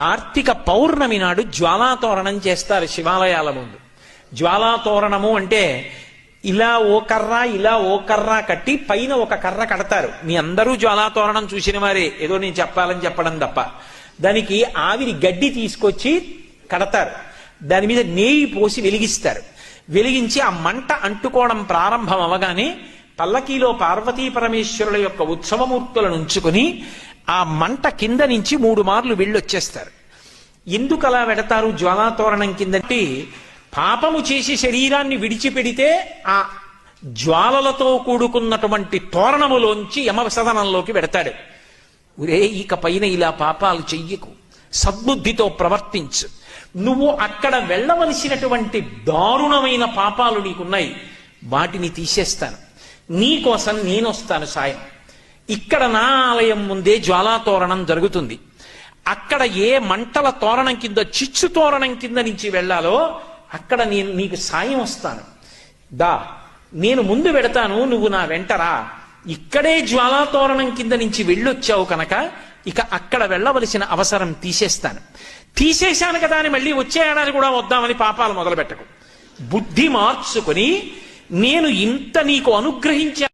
కార్తీక పౌర్ణమి నాడు జ్వాలాతోరణం చేస్తారు శివాలయాల ముందు. జ్వాలాతోరణము అంటే ఇలా ఓ కర్ర కట్టి పైన ఒక కర్ర కడతారు. మీ అందరూ జ్వాలాతోరణం చూసిన వారే, ఏదో నేను చెప్పాలని చెప్పడం తప్ప. దానికి ఆవిరి గడ్డి తీసుకొచ్చి కడతారు. దాని మీద నెయ్యి పోసి వెలిగిస్తారు. వెలిగించి ఆ మంట అంటుకోవడం ప్రారంభం అవగానే పల్లకీలో పార్వతీ పరమేశ్వరుల యొక్క ఉత్సవమూర్తులను ఉంచుకుని ఆ మంట కింద నుంచి 3 మార్లు వెళ్ళొచ్చేస్తారు. ఎందుకు అలా వెడతారు జ్వాలాతోరణం కిందంటే, పాపము చేసి శరీరాన్ని విడిచిపెడితే ఆ జ్వాలలతో కూడుకున్నటువంటి తోరణములోంచి యమసదనంలోకి వెడతాడు. ఒరే, ఇక పైన ఇలా పాపాలు చెయ్యకు, సద్బుద్ధితో ప్రవర్తించు, నువ్వు అక్కడ వెళ్ళవలసినటువంటి దారుణమైన పాపాలు నీకున్నాయి, వాటిని తీసేస్తాను, నీకోసం నేనొస్తాను సాయం. ఇక్కడ నా ఆలయం ముందే జ్వాలాతోరణం జరుగుతుంది. అక్కడ ఏ మంటల తోరణం కింద, చిచ్చు తోరణం కింద నుంచి వెళ్ళాలో అక్కడ నేను నీకు సాయం వస్తాను. దా, నేను ముందు వెడతాను, నువ్వు నా వెంటరా. ఇక్కడే జ్వాలాతోరణం కింద నుంచి వెళ్ళొచ్చావు కనుక ఇక అక్కడ వెళ్ళవలసిన అవసరం తీసేస్తాను. తీసేశాను కదా అని మళ్ళీ వచ్చే ఏడాది కూడా వద్దామని పాపాలు మొదలు పెట్టకు. బుద్ధి మార్చుకొని నేను ఇంత నీకు అనుగ్రహించా